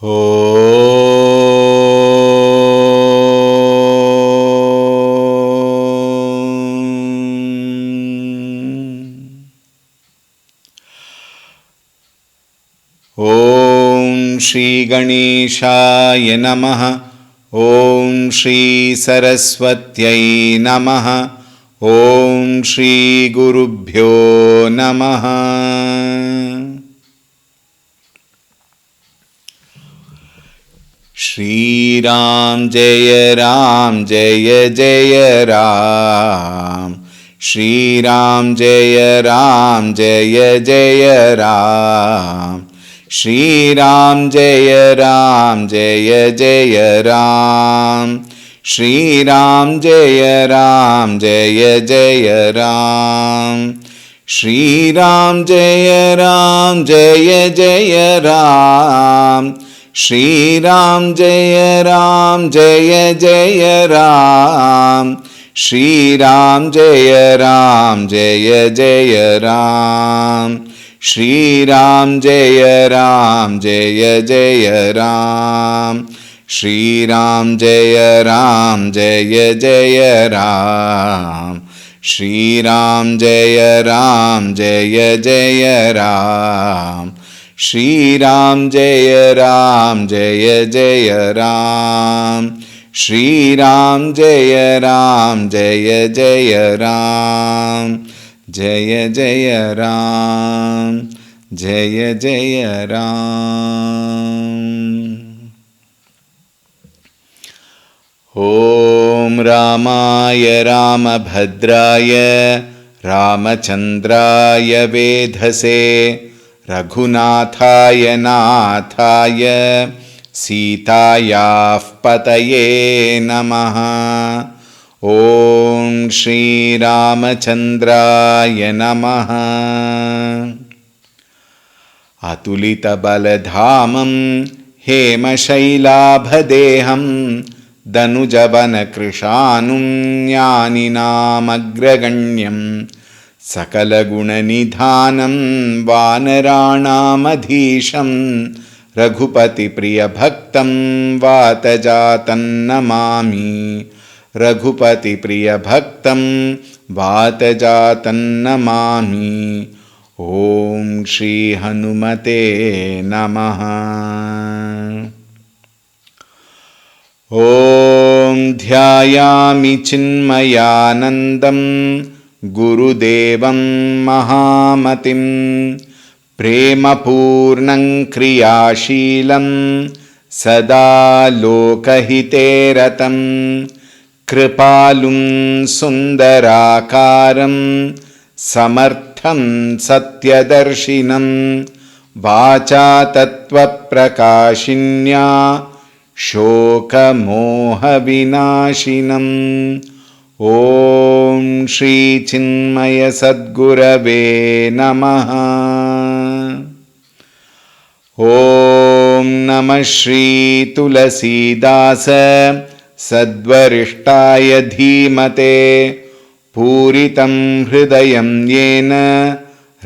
Om Shri Ganeshaya Namaha. Om Shri Saraswatyai Namaha. Om Shri Gurubhyo Namaha. Shri Ram Jaya Ram Jaya Jaya Ram. Shri Ram Jaya Ram Jaya Jaya Ram. Shri Ram Jaya Ram Jaya Jaya Ram. Shri Ram Jaya Ram Jaya Jaya Ram. Shri Ram Jaya Ram Jaya Jaya Ram. Shri Ram Jaya Ram Jaya Jaya Ram. Shri Ram Jaya Ram Jaya Jaya Ram. Shri Ram Jaya Ram Jaya Jaya Ram. Shri Ram Jaya Ram Jaya Jaya Ram. Shri Ram Jaya Ram Jaya Jaya Ram. Shri Ram Jaya Ram Jaya Jaya Ram. Shri Ram Jaya Ram Jaya Jaya Ram. Jaya Jaya Ram. Jaya Jaya Ram. Om Ramaya Ramabhadraya Ramachandraya Vedhase Raghunathaya Nathaya Sitayah Pataye Namaha. Om Shri Ramachandraya Namaha. Atulita Baladhamam Hema Shailabhadeham Danujavana Krishanum Jnaninam Agraganyam Sakala Guna Nidhanam Vanaranam Adhisham Raghupati Priya Bhaktam Vatajatan Namami. Raghupati Priya Bhaktam Vatajatan Namami. Om Shri Hanumate Namaha. Om Dhyayami Chinmayanandam Gurudevam Mahamatim Premapurnam Kriyashilam Sada Lokahiteratam Kripalum Sundarakaram Samartham Satyadarshinam Vacha Tattva Prakashinya Shoka Moha Vinashinam. Om Shri Chinmaya Sadgurave Namaha. Om Namah Shri Tulsi Dasa Sadvarishtaya Dhimate Puritam Hridayam Yena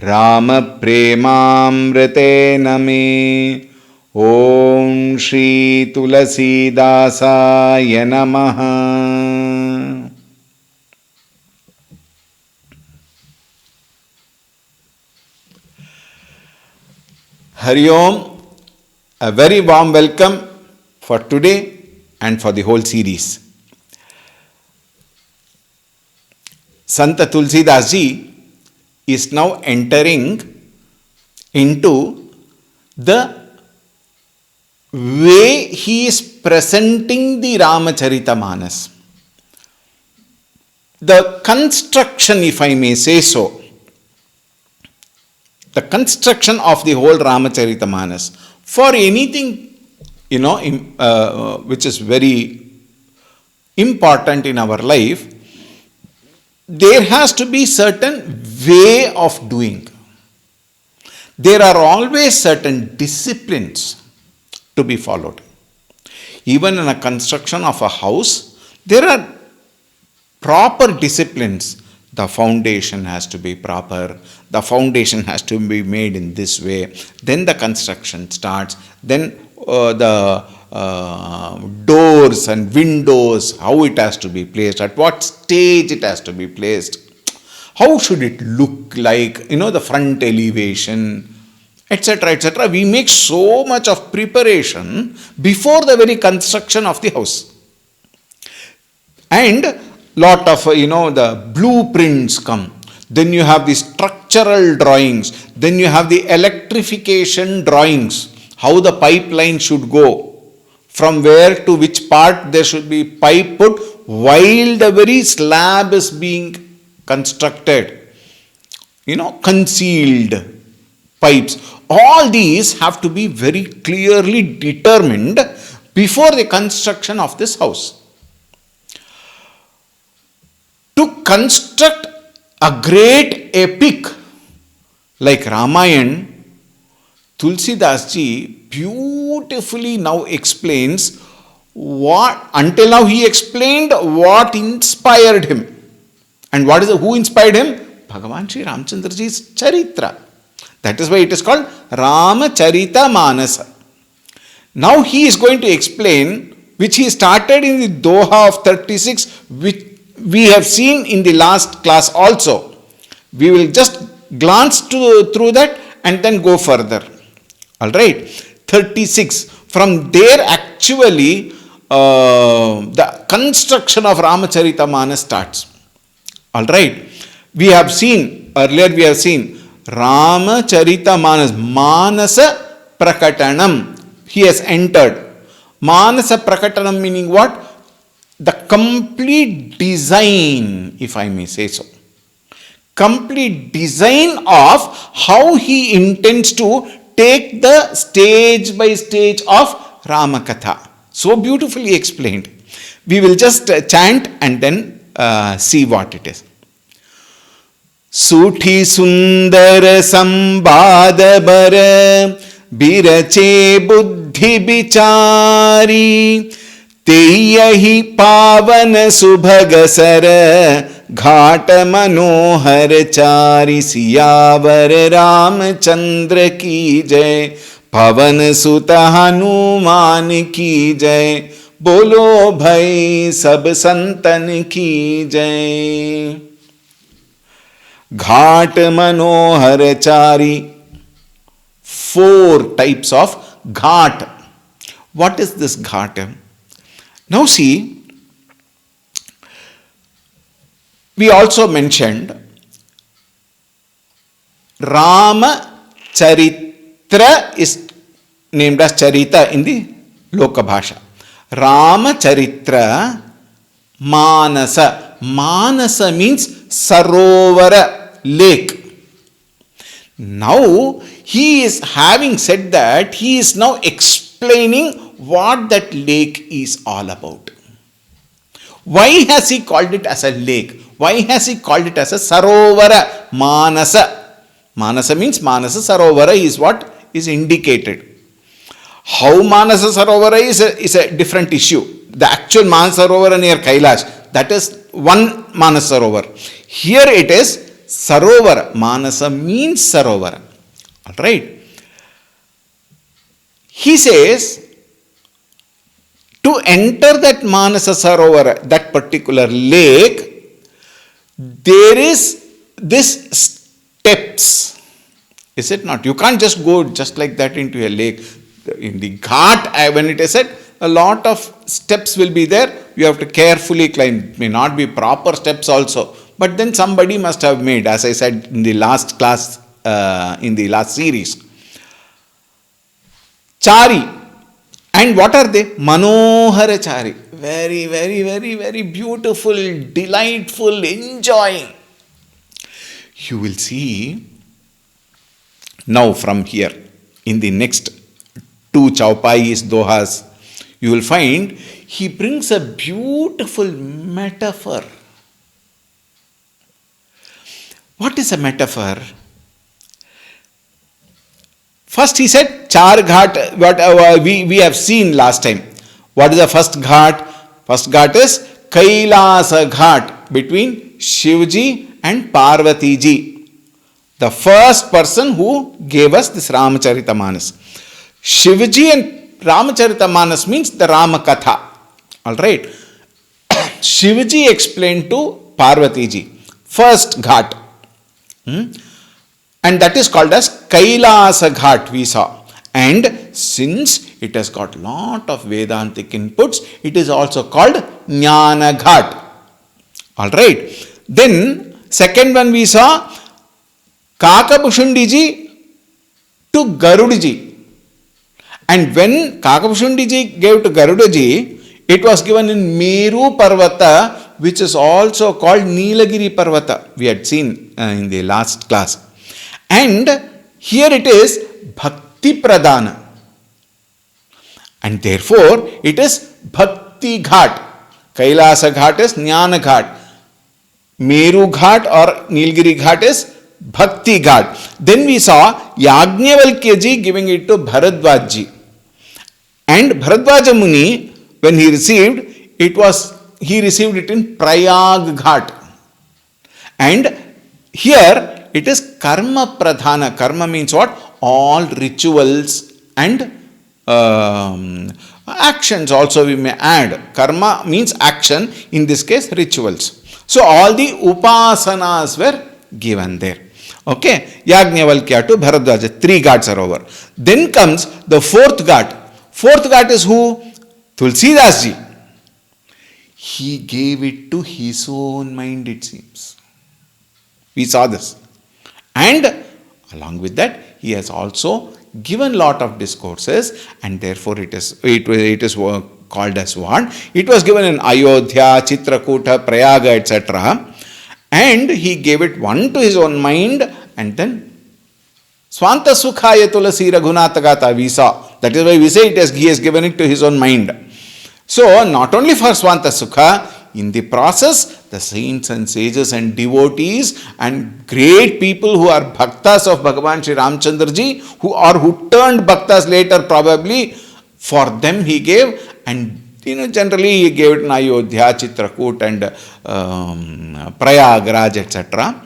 Rama Premamrite Name. Om Shri Tulsi Dasaya Namaha. Hari Om, a very warm welcome for today and for the whole series. Santa Tulsi Das Ji is now entering into the way he is presenting the Ramacharita-manas. The construction, if I may say so, the construction of the whole Ramacharita-manas for anything, which is very important in our life, there has to be certain way of doing. There are always certain disciplines to be followed. Even in a construction of a house, there are proper disciplines. The foundation has to be proper. The foundation has to be made in this way. Then the construction starts. Then the doors and windows, how it has to be placed, at what stage it has to be placed, how should it look like, the front elevation, etc., etc. We make so much of preparation before the very construction of the house. And lot of, the blueprints come. Then you have the structural drawings. Then you have the electrification drawings, how the pipeline should go, from where to which part there should be pipe put while the very slab is being constructed. Concealed pipes. All these have to be very clearly determined before the construction of this house. To construct a great epic like Ramayana, Tulsi Das ji beautifully now explains what, until now he explained what inspired him. And who inspired him? Bhagavan Sri Ramchandra ji's Charitra. That is why it is called Ramacharita Manasa. Now he is going to explain, which he started in the Doha of 36, which we have seen in the last class also. We will just glance through that and then go further. Alright, 36. From there actually the construction of Ramacharita Manasa starts. Alright, earlier we have seen Ramacharita Manasa Prakatanam. He has entered. Manasa Prakatanam meaning what? The complete design, if I may say so. Complete design of how he intends to take the stage by stage of Ramakatha. So beautifully explained. We will just chant and then see what it is. Suthi sundara sambada bara birache buddhi bichari तेयहि पावन सुभग sir घाट मनोहर चारि सियावर रामचंद्र की जय पवन सुत हनुमान की जय बोलो भाई सब संतन की जय. घाट मनोहर चारि, 4 types of ghat. What is this ghat? Now see, we also mentioned Rama Charitra is named as Charita in the Loka Bhasha. Rama Charitra Manasa. Manasa means Sarovara, lake. Now he is, having said that, he is now explaining what that lake is all about. Why has he called it as a lake? Why has he called it as a Sarovara? Manasa. Manasa means Manasa, Sarovara is what is indicated. How Manasa Sarovara is a different issue. The actual Manasa Sarovara near Kailash, that is one Manasa Sarovara. Here it is Sarovara. Manasa means Sarovara. Alright. He says, to enter that Manasa Sarovara, that particular lake, there is this steps. Is it not? You can't just go just like that into a lake. In the ghat, when it is said, a lot of steps will be there. You have to carefully climb. It may not be proper steps also. But then somebody must have made, as I said in the last class, in the last series. Chari. And what are they? Manohara Chari. Very, very, very, very beautiful, delightful, enjoying. You will see now from here, in the next 2 Chaupais, Dohas, you will find he brings a beautiful metaphor. What is a metaphor? First he said, Char Ghat, what we have seen last time. What is the first ghat? First ghat is Kailasa Ghat, between Shivji and Parvati ji. The first person who gave us this Ramacharita Manas. Shivji and Ramacharita means the Rama Katha. Alright. Shivaji explained to Parvati ji. First ghat. And that is called as Kailasa Ghat we saw. And since it has got lot of Vedantic inputs, it is also called Jnana Ghat. Alright. Then second one we saw Kakabhushundi ji to Garuda ji. And when Kakabhushundi ji gave to Garuda ji, it was given in Meru Parvata, which is also called Nilagiri Parvata. We had seen in the last class. And here it is Bhakti Pradhana. And therefore, it is Bhakti Ghat. Kailasa Ghat is Jnana Ghat. Meru Ghat or Nilgiri Ghat is Bhakti Ghat. Then we saw Yajnavalkya ji giving it to Bharadwaj ji. And Bharadwaja Muni, when he received it in Prayag Ghat. And here it is Karma Pradhana. Karma means what? All rituals and actions also we may add. Karma means action, in this case rituals. So all the upasanas were given there. Okay, Yajnavalkya to Bharadwaja, 3 ghats are over. Then comes the 4th ghat. 4th ghat is who? Tulsi Das ji. He gave it to his own mind, it seems. We saw this. And along with that, he has also given lot of discourses, and therefore it is called as what? It was given in Ayodhya, Chitrakuta, Prayaga, etc. And he gave it one to his own mind, and then Swanta Sukhaya Tulsi Raghunatha Gatha we saw. That is why we say he has given it to his own mind. So, not only for Swanta Sukha, in the process, the saints and sages and devotees and great people who are bhaktas of Bhagavan Sri Ramchandra ji, who turned bhaktas later probably, for them he gave, and generally he gave it in Ayodhya, Chitrakoot and Prayagraj, etc.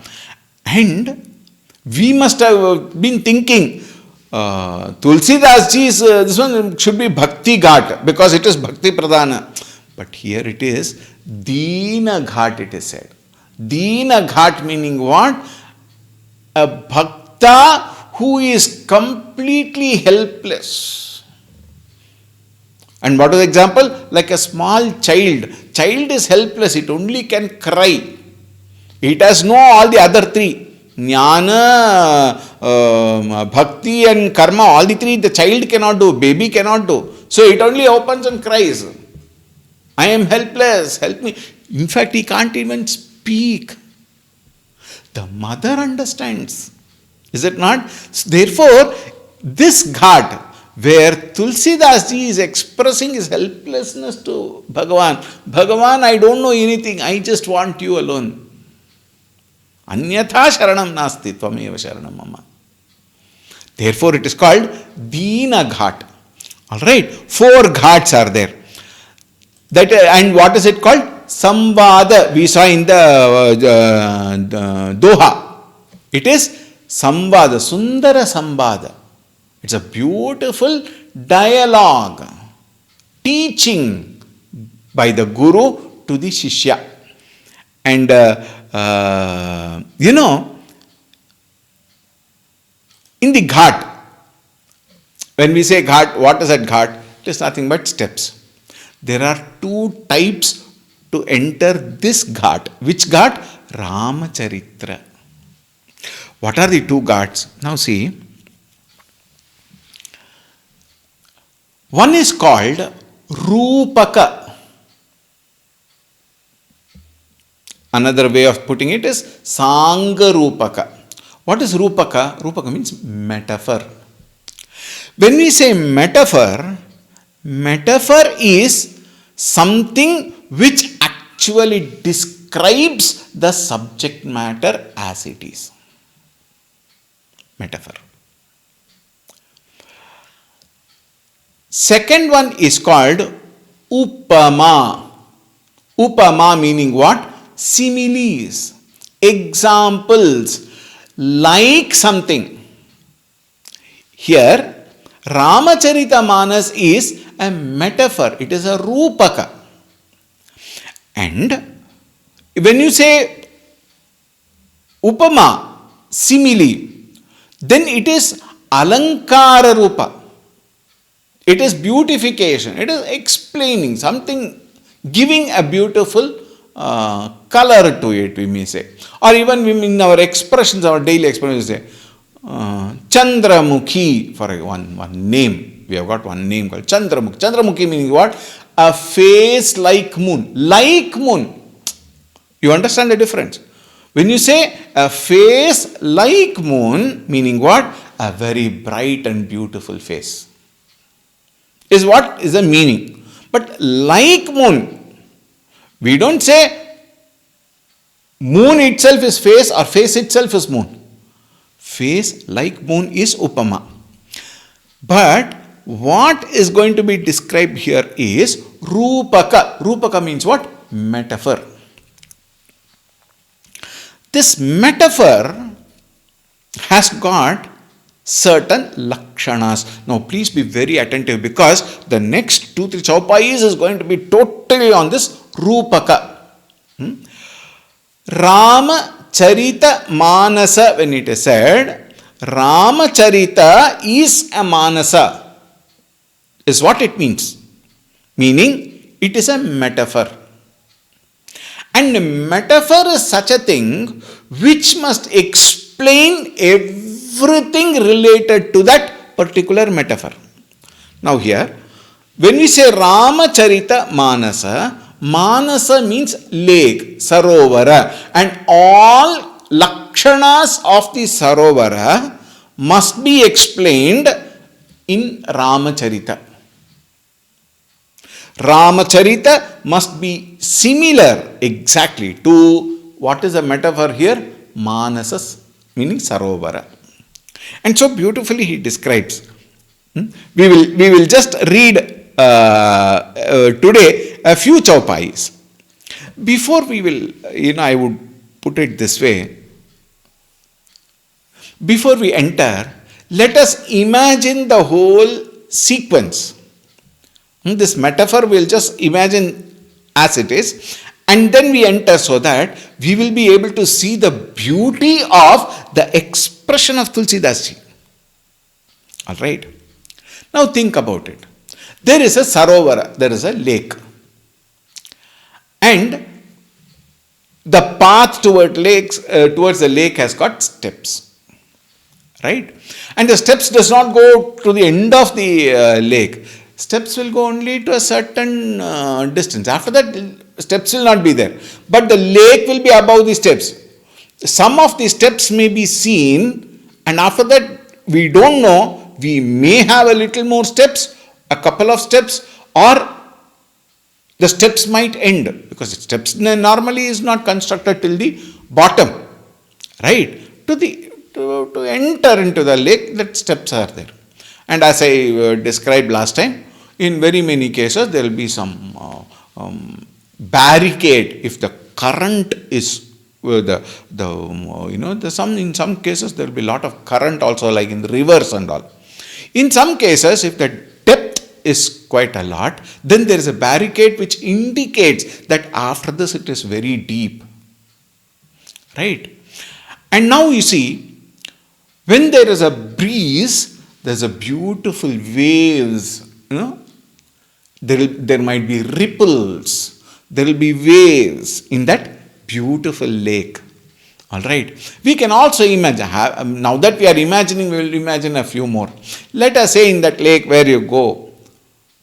And we must have been thinking, Tulsi Das ji's this one should be Bhakti Ghat because it is Bhakti Pradhana. But here it is Dina Ghat, it is said. Dina Ghat meaning what? A Bhakta who is completely helpless. And what is the example? Like a small child. Child is helpless, it only can cry. It has no all the other 3. Jnana, Bhakti and Karma, all the 3 the child cannot do, baby cannot do. So it only opens and cries. I am helpless, help me. In fact, he can't even speak. The mother understands. Is it not? Therefore, this ghat, where Tulsi Das ji is expressing his helplessness to Bhagavan. Bhagavan, I don't know anything, I just want you alone. Anyatha sharanam nasti tvameva sharanam mama. Therefore, it is called Dina Ghat. Alright, 4 ghats are there. That and what is it called? Samvada. We saw in the Doha. It is Samvada, Sundara Samvada. It's a beautiful dialogue, teaching by the Guru to the Shishya. And in the ghat, when we say ghat, what is that ghat? It is nothing but steps. There are 2 types to enter this ghat. Which ghat? Ramacharitra. What are the 2 ghats? Now see, one is called Rupaka. Another way of putting it is Sanga Rupaka. What is Rupaka? Rupaka means metaphor. When we say metaphor, metaphor is something which actually describes the subject matter as it is. Metaphor. Second one is called Upama. Upama meaning what? Similes, examples, like something. Here, Ramacharita is a metaphor. It is a rupaka. And when you say upama, simile, then it is alankara rupa. It is beautification. It is explaining something, giving a beautiful color to it, we may say. Or even in our expressions, our daily expressions, we say Chandramukhi, for one name. We have got one name called Chandramukhi. Chandramukhi meaning what? A face like moon. Like moon. You understand the difference? When you say a face like moon, meaning what? A very bright and beautiful face. Is what is the meaning. But like moon, we don't say moon itself is face or face itself is moon. Face like moon is upama. But what is going to be described here is rupaka. Rupaka means what? Metaphor. This metaphor has got certain lakshanas. Now please be very attentive, because the next 2-3 chaupais is going to be totally on this rupaka. Ramacharita manasa, when it is said, Ramacharita is a manasa, is what it means. Meaning, it is a metaphor. And a metaphor is such a thing which must explain everything related to that particular metaphor. Now here, when we say Ramacharita Manasa, Manasa means lake, Sarovara, and all lakshanas of the Sarovara must be explained in Ramacharita. Ramacharita must be similar exactly to what is the metaphor here? Manasas, meaning Sarovara. And so beautifully he describes. We will just read today a few chaupais. Before we will, I would put it this way. Before we enter, let us imagine the whole sequence. This metaphor we'll just imagine as it is, and then we enter so that we will be able to see the beauty of the expression of Tulsi Dasji. Alright. Now think about it. There is a Sarovara, there is a lake. And the path towards the lake has got steps. Right? And the steps does not go to the end of the lake. Steps will go only to a certain distance. After that, steps will not be there. But the lake will be above the steps. Some of the steps may be seen, and after that, we don't know. We may have a little more steps, a couple of steps, or the steps might end, because steps normally is not constructed till the bottom. Right? To enter into the lake, that steps are there. And as I described last time, in very many cases there will be some barricade if the current is in some cases there will be a lot of current also, like in the rivers and all. In some cases, if the depth is quite a lot, then there is a barricade which indicates that after this it is very deep. Right? And now you see, when there is a breeze, there is a beautiful waves, there might be ripples, there will be waves in that beautiful lake. Alright, we can also imagine, now that we are imagining, we will imagine a few more. Let us say in that lake where you go,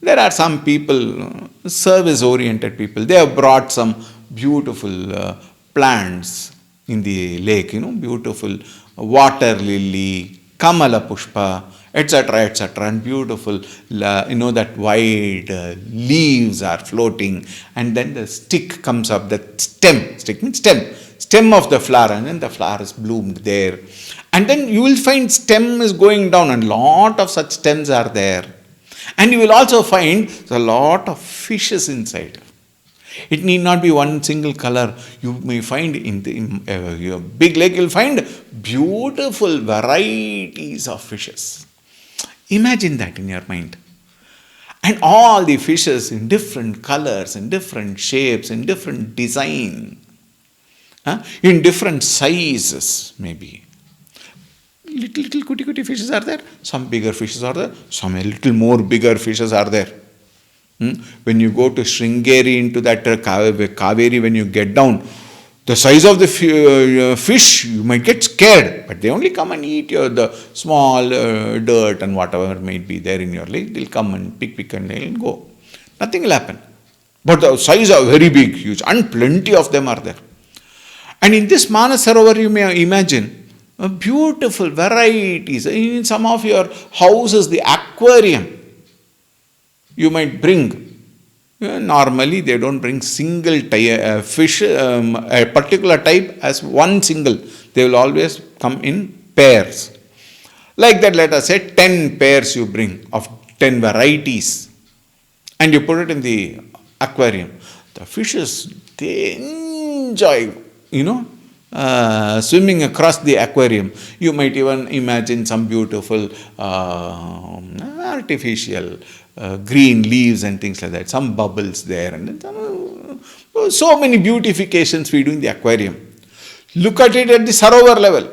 there are some people, service-oriented people, they have brought some beautiful plants in the lake, beautiful water lily, kamala pushpa, etc., and beautiful, that wide leaves are floating, and then the stick comes up, stick means stem of the flower, and then the flower is bloomed there. And then you will find stem is going down, and lot of such stems are there. And you will also find a lot of fishes inside. It need not be one single color. You may find in your big lake, you will find beautiful varieties of fishes. Imagine that in your mind. And all the fishes in different colors, in different shapes, in different design, in different sizes maybe. Little cutie fishes are there, some bigger fishes are there, some a little more bigger fishes are there. When you go to Sringeri into that Kaveri, when you get down, the size of the fish, you might get scared, but they only come and eat the small dirt and whatever might be there in your lake. They'll come and pick and they'll go. Nothing will happen. But the size are very big, huge, and plenty of them are there. And in this Manas Sarovar, you may imagine beautiful varieties. In some of your houses, the aquarium you might bring. Normally, they don't bring single fish, a particular type as one single. They will always come in pairs. Like that, let us say 10 pairs you bring of 10 varieties. And you put it in the aquarium. The fishes, they enjoy, swimming across the aquarium. You might even imagine some beautiful artificial green leaves and things like that, some bubbles there, and so many beautifications we do in the aquarium. Look at it at the Sarovar level.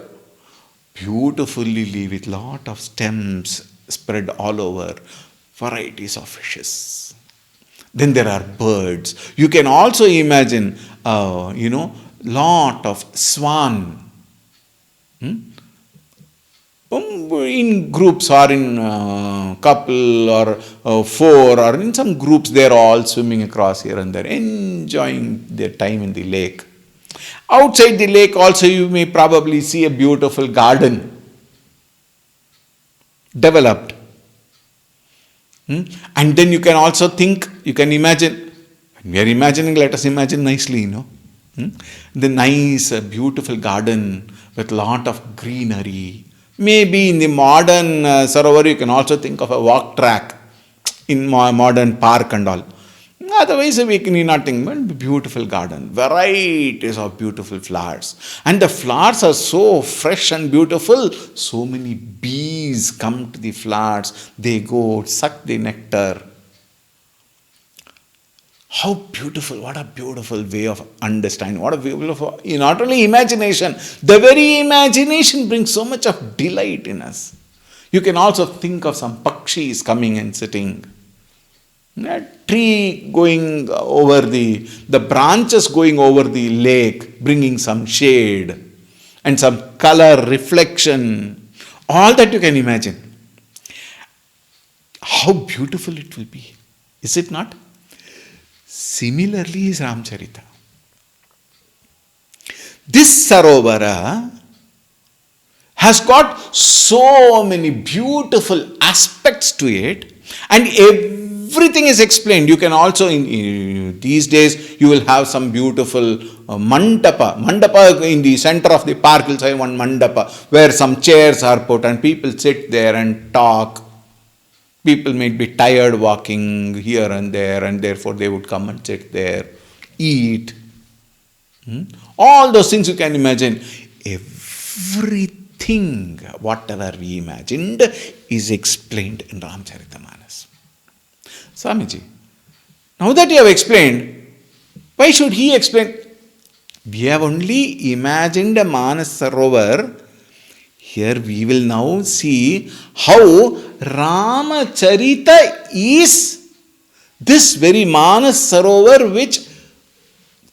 Beautifully with lot of stems spread all over, varieties of fishes. Then there are birds. You can also imagine, lot of swan. In groups or in couple or four or in some groups, they are all swimming across here and there, enjoying their time in the lake. Outside the lake also you may probably see a beautiful garden developed. And then you can also think, you can imagine, when we are imagining, let us imagine nicely, the nice, beautiful garden with lot of greenery. Maybe in the modern Sarovar, you can also think of a walk track in modern park and all. Otherwise, we can not think, but beautiful garden, varieties of beautiful flowers. And the flowers are so fresh and beautiful, so many bees come to the flowers, they go suck the nectar. How beautiful, what a beautiful way of understanding, what a beautiful, not only imagination, the very imagination brings so much of delight in us. You can also think of some pakshis coming and sitting, a tree going over the branches going over the lake, bringing some shade and some color reflection, all that you can imagine. How beautiful it will be, is it not? Similarly is Ramcharita. This Sarovara has got so many beautiful aspects to it, and everything is explained. You can also, in these days, you will have some beautiful mandapa. Mandapa in the center of the park, you'll say one mandapa, where some chairs are put and people sit there and talk. People may be tired walking here and there, and therefore they would come and sit there, eat. All those things you can imagine. Everything, whatever we imagined, is explained in Ramcharitamanas. Swamiji, now that you have explained, why should he explain? We have only imagined a Manas Sarovar. Here we will now see how Ramacharita is this very Manas Sarovar which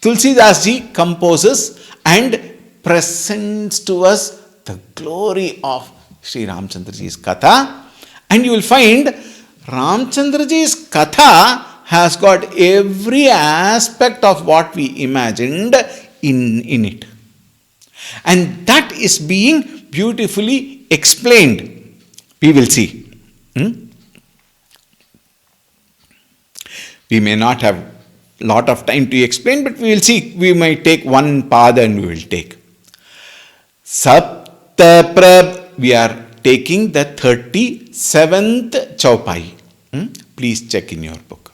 Tulsi Das ji composes and presents to us the glory of Sri Ramchandra ji's Katha. And you will find Ramchandra ji's Katha has got every aspect of what we imagined in it. And that is being beautifully explained. We will see. We may not have lot of time to explain, but we will see. We might take one pada and we will take. Saptaprab, we are taking the 37th Chaupai. Please check in your book.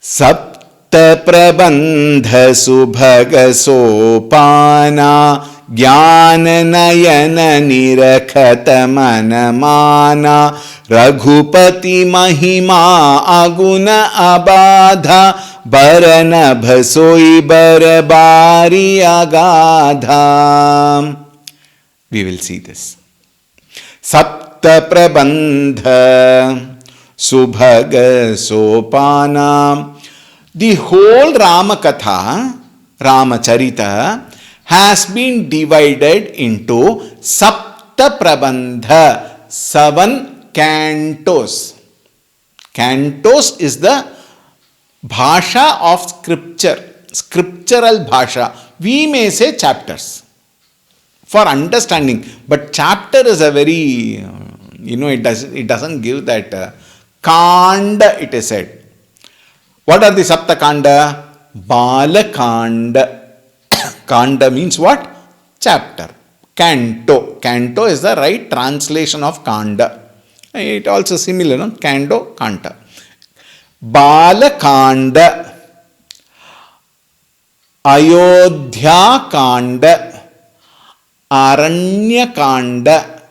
Saptaprabandha subhaga sopana Jnana Nirakata Manamana Raghupati Mahima Aguna Abadha Barana Bhasoi Barabari Agadha. We will see this. Sapta Prabandha Subhaga Sopana. The whole Ramakatha, Ramacharita, has been divided into Sapta Prabandha, 7 cantos. Cantos is the bhasha of scripture, scriptural bhasha. We may say chapters for understanding, but chapter is a very, it doesn't give that kanda, it is said. What are the Sapta Kanda? Balakanda. Kanda means what? Chapter. Canto. Canto is the right translation of Kanda. It also similar, no? Kando, Kanta. Balakanda. Ayodhya Kanda. Aranya Kanda.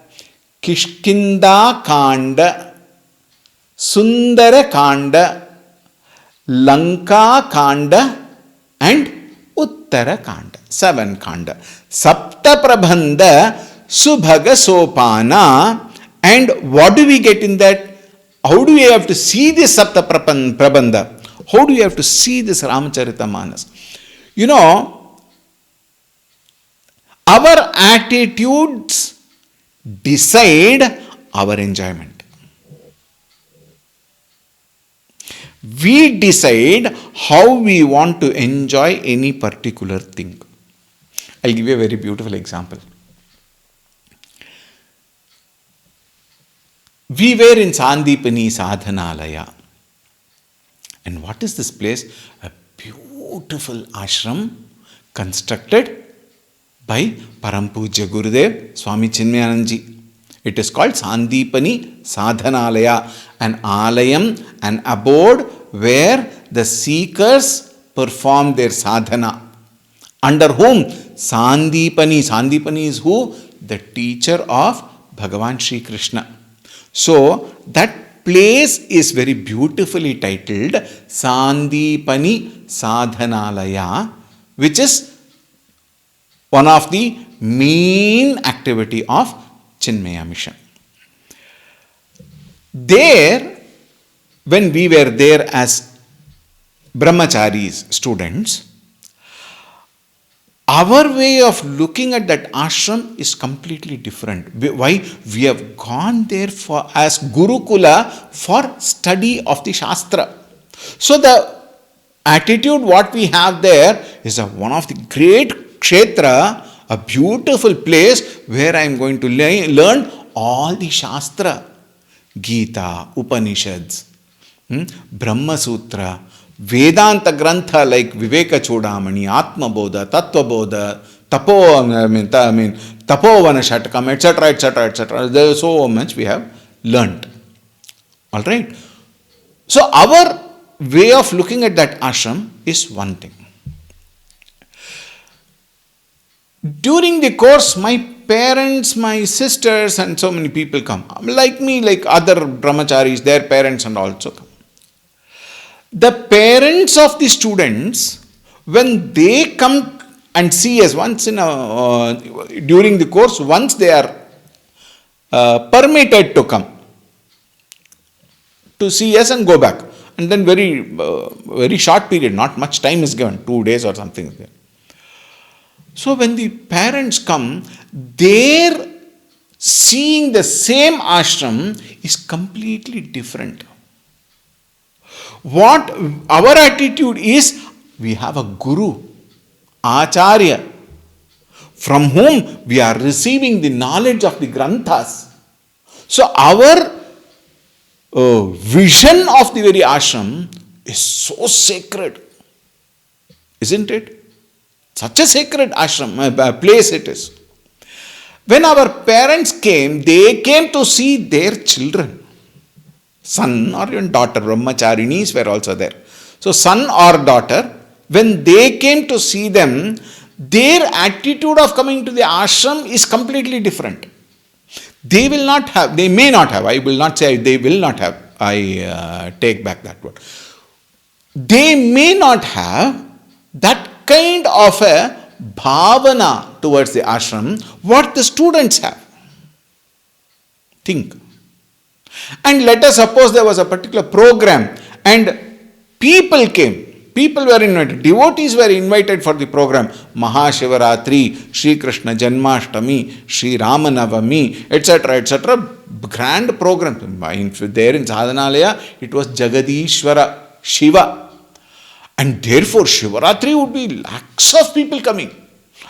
Kishkinda Kanda. Sundara Kanda. Lanka Kanda and Uttara Kanda. 7 Kanda. Sapta Prabandha Subhaga Sopana. And what do we get in that? How do we have to see this Sapta Prabandha? How do we have to see this Ramacharita-manas? Our attitudes decide our enjoyment. We decide how we want to enjoy any particular thing. I'll give you a very beautiful example. We were in Sandipani Sadhanalaya. And what is this place? A beautiful ashram constructed by Parampuja Gurudev Swami Chinmayananji. It is called Sandipani Sadhanalaya, an alayam, an abode where the seekers perform their sadhana. Under whom? Sandipani. Sandipani is who? The teacher of Bhagavan Sri Krishna. So, that place is very beautifully titled Sandipani Sadhanalaya, which is one of the main activity of Chinmaya Mission. There, when we were there as brahmacharis, students, our way of looking at that ashram is completely different. Why? We have gone there as Gurukula for study of the Shastra. So the attitude what we have there is one of the great kshetra, a beautiful place where I am going to learn all the Shastra, Gita, Upanishads, Brahma Sutra, Vedanta Grantha like Viveka Chodamani, Atma Bodha, Tattva Bodha, Tapovana Shatakam, etc., etc., etc. There is so much we have learnt. Alright? So our way of looking at that ashram is one thing. During the course, my parents, my sisters, and so many people come. Like me, like other brahmacharis, their parents and also come. The parents of the students, when they come and see us once during the course, once they are permitted to come to see us and go back, and then very short period, not much time is given, 2 days or something. So when the parents come, their seeing the same ashram is completely different. What our attitude is, we have a guru, acharya, from whom we are receiving the knowledge of the granthas. So our vision of the very ashram is so sacred, isn't it? Such a sacred ashram, place it is. When our parents came, they came to see their children. Son or even daughter, brahmacharinis were also there. So son or daughter, when they came to see them, their attitude of coming to the ashram is completely different. They will not have, they may not have, I will not say they will not have, I take back that word. They may not have that kind of a bhavana towards the ashram what the students have. Think. And let us suppose there was a particular program and people came. People were invited. Devotees were invited for the program. Mahashivaratri, Shri Krishna Janmashtami, Shri Ramanavami, etc., etc. Grand program. There in Sadhanalaya, it was Jagadishwara, Shiva. And therefore, Shivaratri would be lakhs of people coming.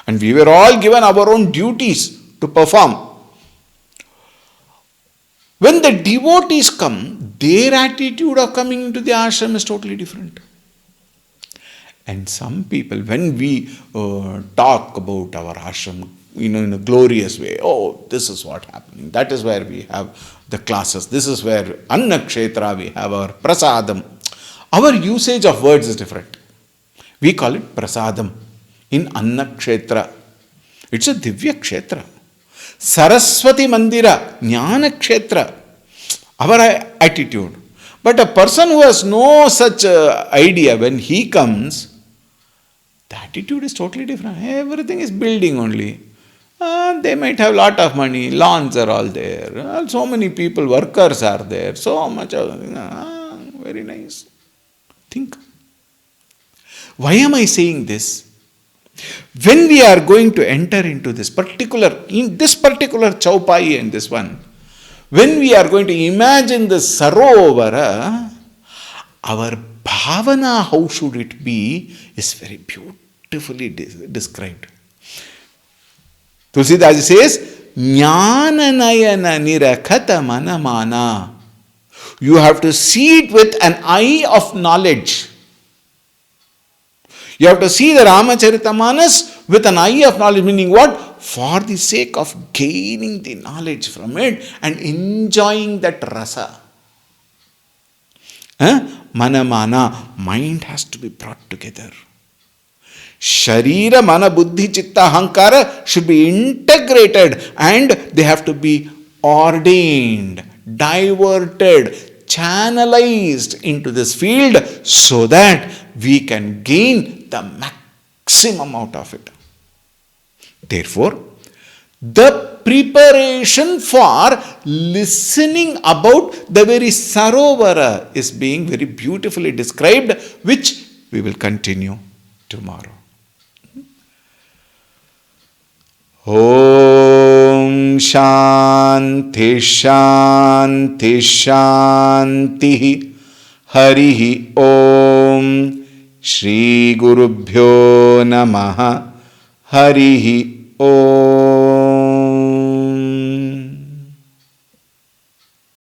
And we were all given our own duties to perform. When the devotees come, their attitude of coming into the ashram is totally different. And some people, when we talk about our ashram, in a glorious way, oh, this is what happening. That is where we have the classes. This is where Annakshetra, we have our prasadam. Our usage of words is different. We call it prasadam in Annakshetra. It's a Divya Kshetra. Saraswati Mandira, Jnana Kshetra. Our attitude. But a person who has no such idea, when he comes, the attitude is totally different. Everything is building only. They might have a lot of money, lawns are all there, so many people, workers are there, so much of very nice. Think. Why am I saying this? When we are going to enter into this particular chaupai and this one, when we are going to imagine the sarovara, our bhavana, how should it be, is very beautifully described. Tulsi Das says, Jnana nayana nirakhata manamana. You have to see it with an eye of knowledge. You have to see the Ramacharita with an eye of knowledge, meaning what? For the sake of gaining the knowledge from it and enjoying that rasa. Manamana, mind has to be brought together. Sharira, mana, buddhi, chitta, hankara should be integrated and they have to be ordained, diverted, channelized into this field so that we can gain the maximum out of it. Therefore, the preparation for listening about the very sarovara is being very beautifully described, which we will continue tomorrow. Om Shanti Shanti Shanti Harihi Om Shri Gurubhyo Namaha Harihi Om